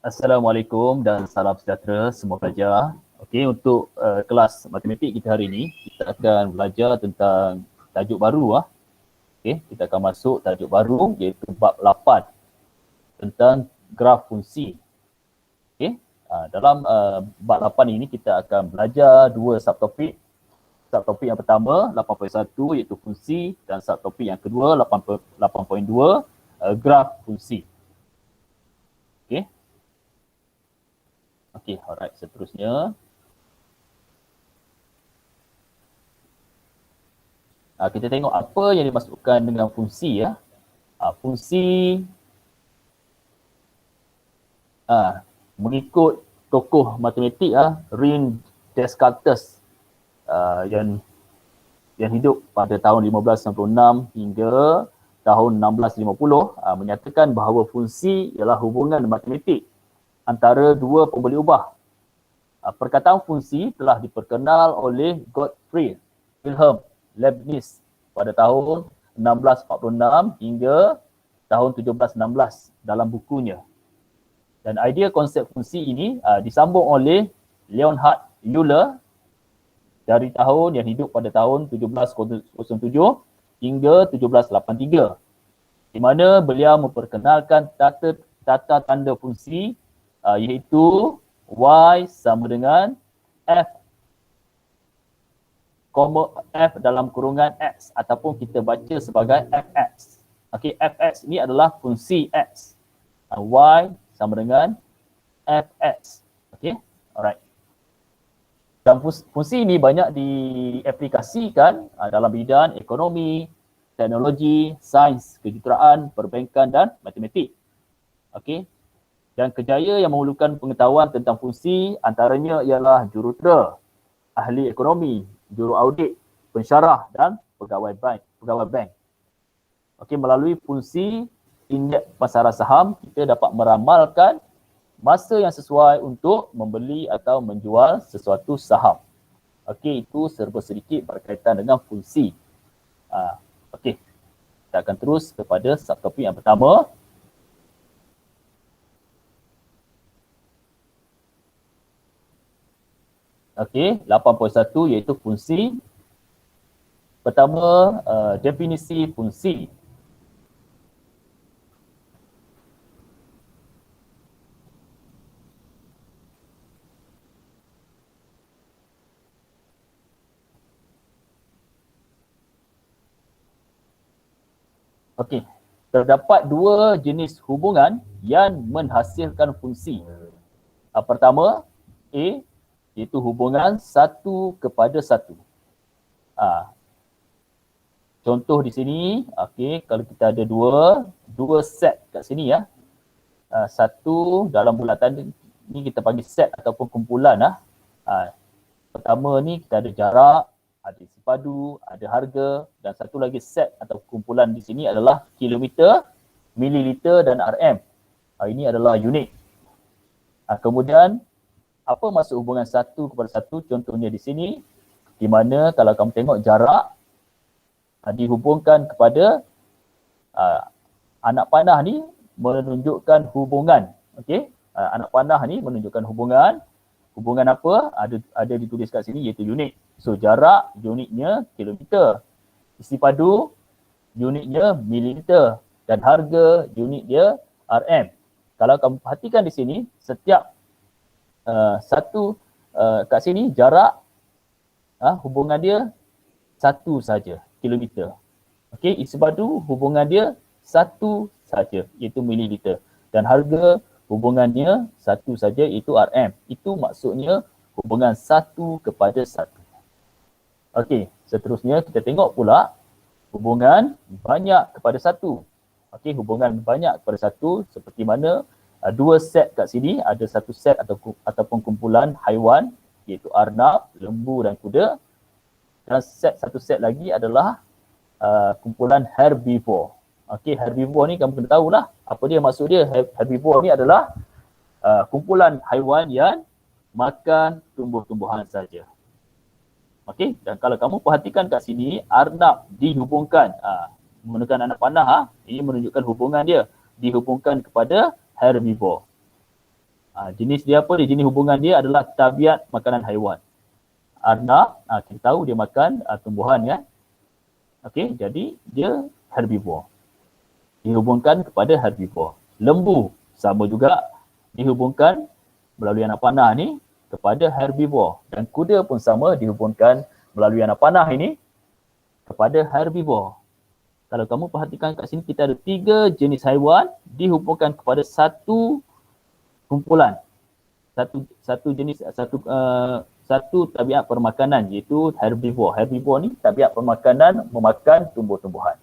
Assalamualaikum dan salam sejahtera semua pelajar. Okey, untuk kelas matematik kita hari ini, kita akan belajar tentang tajuk baru. Okey, kita akan masuk tajuk baru iaitu bab 8 tentang graf fungsi. Okey, dalam bab 8 ini kita akan belajar dua subtopik. Subtopik yang pertama 8.1 iaitu fungsi dan subtopik yang kedua 8.2 graf fungsi. Okey. Okey, alright, seterusnya. Kita tengok apa yang dimasukkan dengan fungsi ya. Fungsi mengikut tokoh matematik René Descartes yang hidup pada tahun 1596 hingga tahun 1650 menyatakan bahawa fungsi ialah hubungan matematik antara dua pemberi ubah. Perkataan fungsi telah diperkenal oleh Gottfried Wilhelm Leibniz pada tahun 1646 hingga tahun 1716 dalam bukunya. Dan idea konsep fungsi ini disambung oleh Leonhard Euler dari tahun yang hidup pada tahun 1707 hingga 1783, di mana beliau memperkenalkan tata tanda fungsi iaitu y sama dengan f dalam kurungan x ataupun kita baca sebagai fx. Okey, fx ni adalah fungsi x. Y sama dengan fx. Okey, alright. Dan fungsi ini banyak diaplikasikan dalam bidang ekonomi, teknologi, sains, kejuruteraan, perbankan dan matematik. Okey. Dan kerjaya yang memerlukan pengetahuan tentang fungsi antaranya ialah jurutera, ahli ekonomi, juru audit, pensyarah dan pegawai bank. Okey, melalui fungsi indeks pasaran saham, kita dapat meramalkan masa yang sesuai untuk membeli atau menjual sesuatu saham. Okey, itu serba sedikit berkaitan dengan fungsi. Okey, kita akan terus kepada subtopik yang pertama. Okey, 8.1 iaitu fungsi. Pertama, definisi fungsi. Okey, terdapat dua jenis hubungan yang menghasilkan fungsi. Pertama, A, iaitu hubungan satu kepada satu. Contoh di sini, okey, kalau kita ada dua set kat sini ya. Satu dalam bulatan ni kita panggil set ataupun kumpulan Pertama ni kita ada jarak, ada isi padu, ada harga, dan satu lagi set atau kumpulan di sini adalah kilometer, mililiter dan RM. Ini adalah unit. Kemudian apa maksud hubungan satu kepada satu? Contohnya di sini, di mana kalau kamu tengok jarak dihubungkan kepada anak panah ni menunjukkan hubungan. Okey, anak panah ni menunjukkan hubungan. Hubungan apa? Ada ditulis kat sini iaitu unit. So jarak unitnya kilometer. Isi padu unitnya mililiter dan harga unit dia RM. Kalau kamu perhatikan di sini, setiap satu kat sini jarak hubungan dia satu saja, kilometer. Okey, isi padu hubungan dia satu saja iaitu mililiter dan harga hubungannya satu saja iaitu RM. Itu maksudnya hubungan satu kepada satu. Okey, seterusnya kita tengok pula hubungan banyak kepada satu. Okey, hubungan banyak kepada satu seperti mana dua set kat sini, ada satu set ataupun kumpulan haiwan iaitu arnab, lembu dan kuda. Dan satu set lagi adalah kumpulan herbivore. Okey, herbivore ni kamu kena tahulah apa dia maksud dia. Herbivore ni adalah kumpulan haiwan yang makan tumbuh-tumbuhan saja. Okey, dan kalau kamu perhatikan kat sini, arnab dihubungkan menggunakan anak panah, ini menunjukkan hubungan dia dihubungkan kepada herbivore. Jenis dia apa? Jenis hubungan dia adalah tabiat makanan haiwan. Arnab, kita tahu dia makan tumbuhan kan. Okey, jadi dia herbivore. Dihubungkan kepada herbivore. Lembu sama juga dihubungkan melalui anak panah ni kepada herbivore. Dan kuda pun sama dihubungkan melalui anak panah ini kepada herbivore. Kalau kamu perhatikan kat sini, kita ada 3 jenis haiwan dihubungkan kepada satu kumpulan. Satu tabiat permakanan, iaitu herbivore. Herbivore ni tabiat permakanan memakan tumbuh-tumbuhan.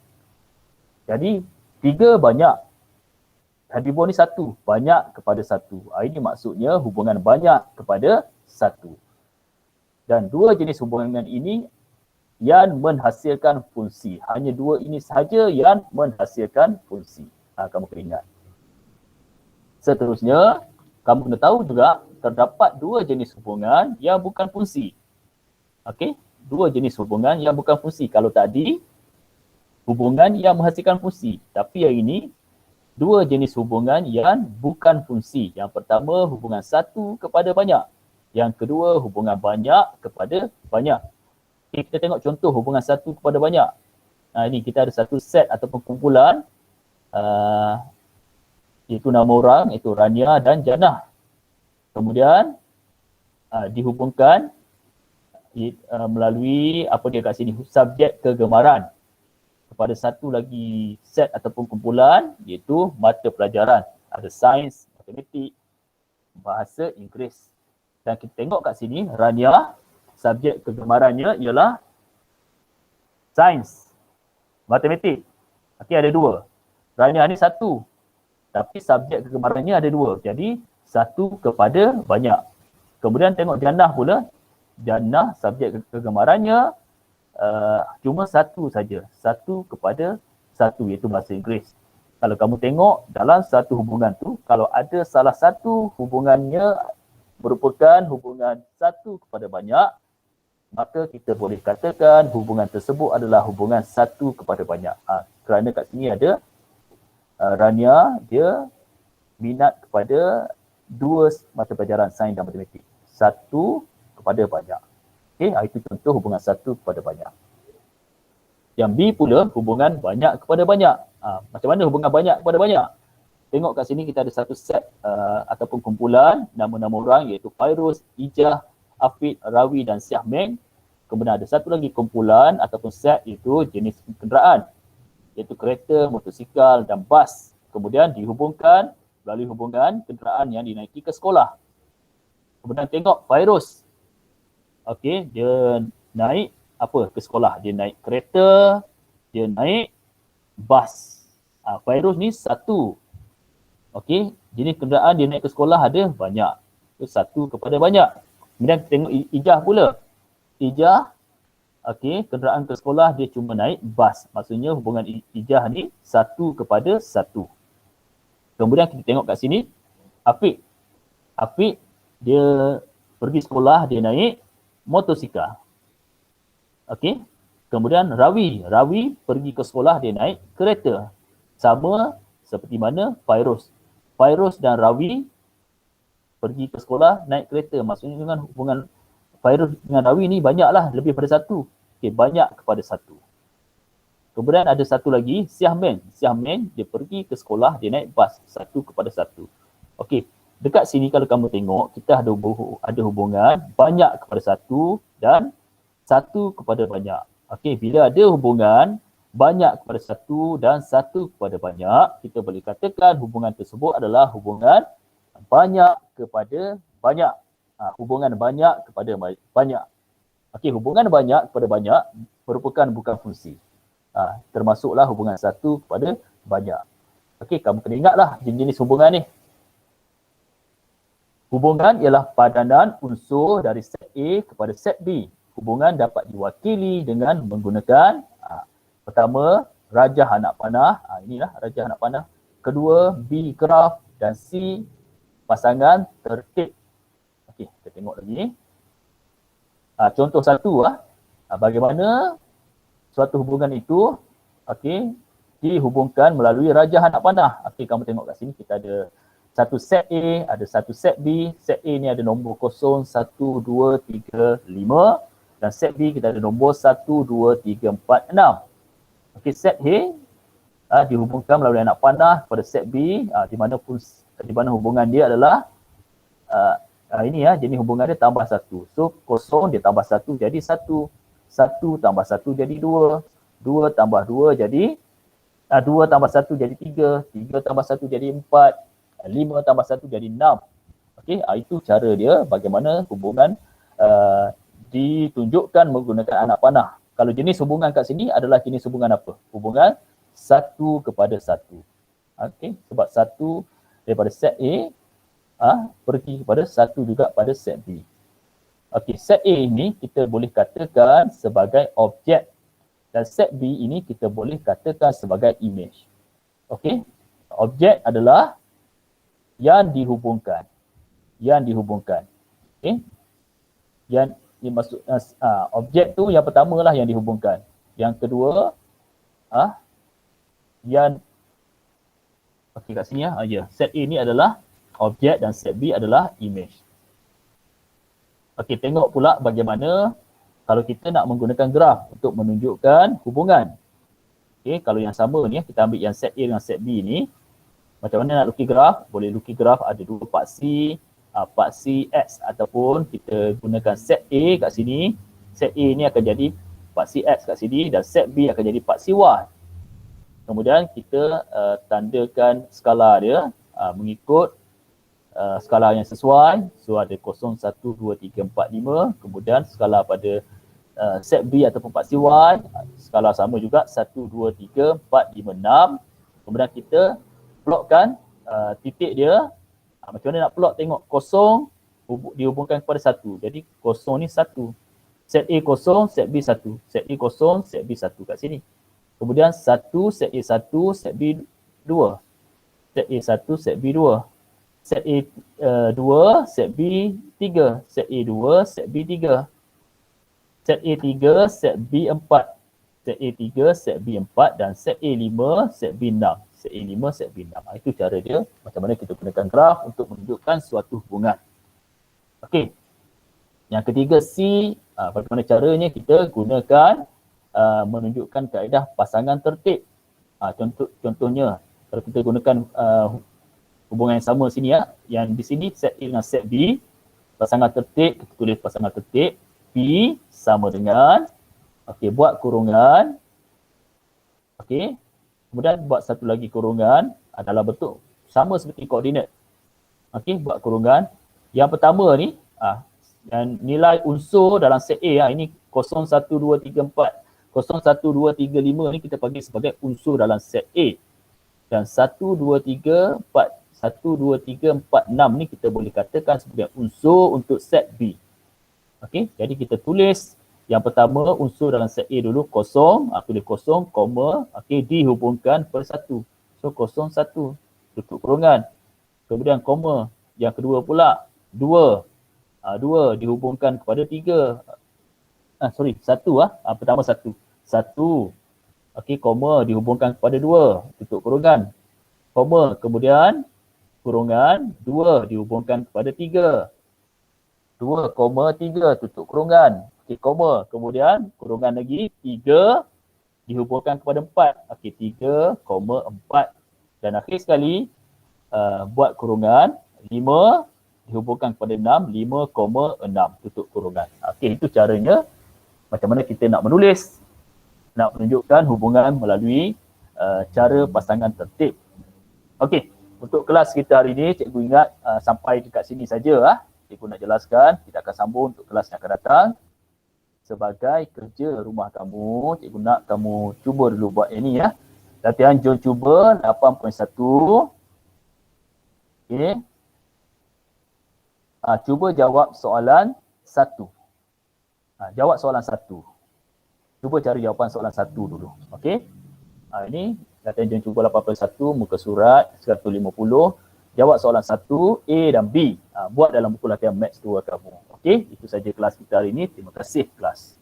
Jadi 3 banyak. Herbivore ni 1, banyak kepada 1. Ini maksudnya hubungan banyak kepada 1. Dan 2 jenis hubungan ini yang menghasilkan fungsi. Hanya 2 ini sahaja yang menghasilkan fungsi. Kamu kena ingat. Seterusnya, kamu kena tahu juga terdapat 2 jenis hubungan yang bukan fungsi. Okey, 2 jenis hubungan yang bukan fungsi. Kalau tadi hubungan yang menghasilkan fungsi, tapi yang ini 2 jenis hubungan yang bukan fungsi. Yang pertama hubungan 1 kepada banyak. Yang kedua hubungan banyak kepada banyak. Okay, kita tengok contoh hubungan 1 kepada banyak. Ini kita ada satu set ataupun kumpulan, iaitu nama orang, iaitu Rania dan Jannah. Kemudian dihubungkan melalui apa dia kat sini, subjek kegemaran kepada satu lagi set ataupun kumpulan, iaitu mata pelajaran. Ada sains, matematik, bahasa Inggeris. Dan kita tengok kat sini, Rania, subjek kegemarannya ialah sains, matematik. Okey, ada 2. Rania ni 1, tapi subjek kegemarannya ada 2. Jadi 1 kepada banyak. Kemudian tengok Jannah pula. Jannah subjek kegemarannya cuma 1 saja. 1 kepada 1, iaitu bahasa Inggeris. Kalau kamu tengok dalam satu hubungan tu, kalau ada salah satu hubungannya merupakan hubungan 1 kepada banyak, maka kita boleh katakan hubungan tersebut adalah hubungan 1 kepada banyak. Kerana kat sini ada Rania, dia minat kepada 2 mata pelajaran sains dan matematik. 1 kepada banyak. Okey, itu contoh hubungan 1 kepada banyak. Yang B pula hubungan banyak kepada banyak. Macam mana hubungan banyak kepada banyak? Tengok kat sini kita ada satu set ataupun kumpulan nama-nama orang, iaitu Fairuz, Ijah, Afid, Rawi dan Syah Meng. Kemudian ada satu lagi kumpulan ataupun set, iaitu jenis kenderaan, iaitu kereta, motosikal dan bas. Kemudian dihubungkan melalui hubungan kenderaan yang dinaiki ke sekolah. Kemudian tengok Fairuz. Okey, dia naik apa ke sekolah? Dia naik kereta, dia naik bas. Fairuz ni 1. Okey, jenis kenderaan dia naik ke sekolah ada banyak. Itu 1 kepada banyak. Kemudian tengok Ijah pula. Ijah, okey, kenderaan ke sekolah dia cuma naik bas. Maksudnya hubungan Ijah ni 1 kepada 1. Kemudian kita tengok kat sini Afiq. Afiq dia pergi sekolah, dia naik motosikal. Okey. Kemudian Rawi pergi ke sekolah, dia naik kereta. Sama seperti mana Fairuz. Fairuz dan Rawi pergi ke sekolah naik kereta. Maksudnya dengan hubungan Fairuz dengan Rawi ni banyaklah, lebih pada 1. Okey, banyak kepada 1. Kemudian ada satu lagi, Syah Meng. Syah Meng dia pergi ke sekolah, dia naik bas. 1 kepada 1. Okey, dekat sini kalau kamu tengok, kita ada hubungan banyak kepada 1 dan 1 kepada banyak. Okey, bila ada hubungan banyak kepada 1 dan 1 kepada banyak, kita boleh katakan hubungan tersebut adalah hubungan banyak kepada banyak. Hubungan banyak kepada banyak. Okey, hubungan banyak kepada banyak merupakan bukan fungsi. Termasuklah hubungan 1 kepada banyak. Okey, kamu kena ingatlah jenis hubungan ni. Hubungan ialah padanan unsur dari set A kepada set B. Hubungan dapat diwakili dengan menggunakan pertama, rajah anak panah. Inilah rajah anak panah. Kedua, B graf dan C pasangan tertib. Okey, kita tengok lagi. Contoh 1 bagaimana suatu hubungan itu dihubungkan melalui rajah anak panah. Okey, kamu tengok kat sini kita ada satu set A, ada satu set B. Set A ni ada nombor 0, 1, 2, 3, 5. Dan set B kita ada nombor 1, 2, 3, 4, 6. Okey, set A dihubungkan melalui anak panah kepada set B, di mana hubungan dia adalah ini jenis hubungan dia tambah 1. So 0 dia tambah 1 jadi 1. 1 tambah 1 jadi 2. 2 tambah 2 jadi 2 tambah 1 jadi 3. 3 tambah 1 jadi 4. 5 tambah 1 jadi 6. Okey, itu cara dia bagaimana hubungan ditunjukkan menggunakan anak panah. Kalau jenis hubungan kat sini adalah jenis hubungan apa? Hubungan 1 kepada 1. Okey, sebab 1 daripada set A pergi kepada 1 juga pada set B. Okey, set A ini kita boleh katakan sebagai objek dan set B ini kita boleh katakan sebagai image. Okey, objek adalah yang dihubungkan. Okey, yang dimaksud objek tu yang pertama lah yang dihubungkan. Yang kedua okey kat sini set A ni adalah objek dan set B adalah image. Okey, tengok pula bagaimana kalau kita nak menggunakan graf untuk menunjukkan hubungan. Okey, kalau yang sama ni kita ambil yang set A dengan set B ni, macam mana nak lukis graf? Boleh lukis graf ada dua paksi, paksi X ataupun kita gunakan set A kat sini. Set A ni akan jadi paksi X kat sini dan set B akan jadi paksi Y. Kemudian kita tandakan skala dia mengikut skala yang sesuai. So ada 0, 1, 2, 3, 4, 5. Kemudian skala pada set B ataupun paksi Y, skala sama juga 1, 2, 3, 4, 5, 6. Kemudian kita plotkan titik dia. Macam mana nak plot? Tengok 0 dihubungkan kepada 1. Jadi 0 ni 1. Set A 0, set B 1. Set A 0, set B 1 kat sini. Kemudian 1, set A 1, set B 2. Set A 1, set B 2. Set A 2, set B 3. Set A 2, set B 3. Set A 3, set B 4. Set A 3, set B 4 dan set A 5, set B 6. Set A 5, set B 6. Itu cara dia macam mana kita gunakan graf untuk menunjukkan suatu hubungan. Okey. Yang ketiga C, bagaimana caranya kita gunakan menunjukkan kaedah pasangan tertib. Contohnya kalau kita gunakan hubungan yang sama sini yang di sini set A dengan set B, pasangan tertib, kita tulis pasangan tertib P sama dengan buat kurungan. Okey. Kemudian buat satu lagi kurungan dalam bentuk sama seperti koordinat. Okey, buat kurungan. Yang pertama ni dan nilai unsur dalam set A ini 0, 1, 2, 3, 4. 0, 1, 2, 3, 5 ni kita panggil sebagai unsur dalam set A. Dan 1, 2, 3, 4. 1, 2, 3, 4, 6 ni kita boleh katakan sebagai unsur untuk set B. Okey, jadi kita tulis yang pertama unsur dalam set A dulu 0, tulis 0, dihubungkan per 1. So 0, 1, tutup kurungan. Kemudian koma. Yang kedua pula 2. 2 dihubungkan kepada 3. 1 pertama 1. 1. Koma dihubungkan kepada 2, tutup kurungan. Koma, kemudian kurungan 2 dihubungkan kepada 3. 2, 3, tutup kurungan. Koma, kemudian kurungan lagi 3 dihubungkan kepada 4. 3, 4. Dan akhir sekali buat kurungan 5 dihubungkan kepada 6, 5, 6, tutup kurungan. Itu caranya macam mana kita nak menulis, nak menunjukkan hubungan melalui cara pasangan tertib. Untuk kelas kita hari ini, cikgu ingat sampai dekat sini saja. Cikgu nak jelaskan, kita akan sambung untuk kelas yang akan datang. Sebagai kerja rumah kamu, cikgu nak kamu cuba dulu buat ini Latihan jom cuba 8.1. Cuba jawab soalan 1. Jawab soalan 1. Cuba cari jawapan soalan 1 dulu. Ini latihan jom cuba 8.1, muka surat 150. Jawab soalan 1, A dan B. Buat dalam buku latihan Maths 2 kamu. Itu saja kelas kita hari ini. Terima kasih kelas.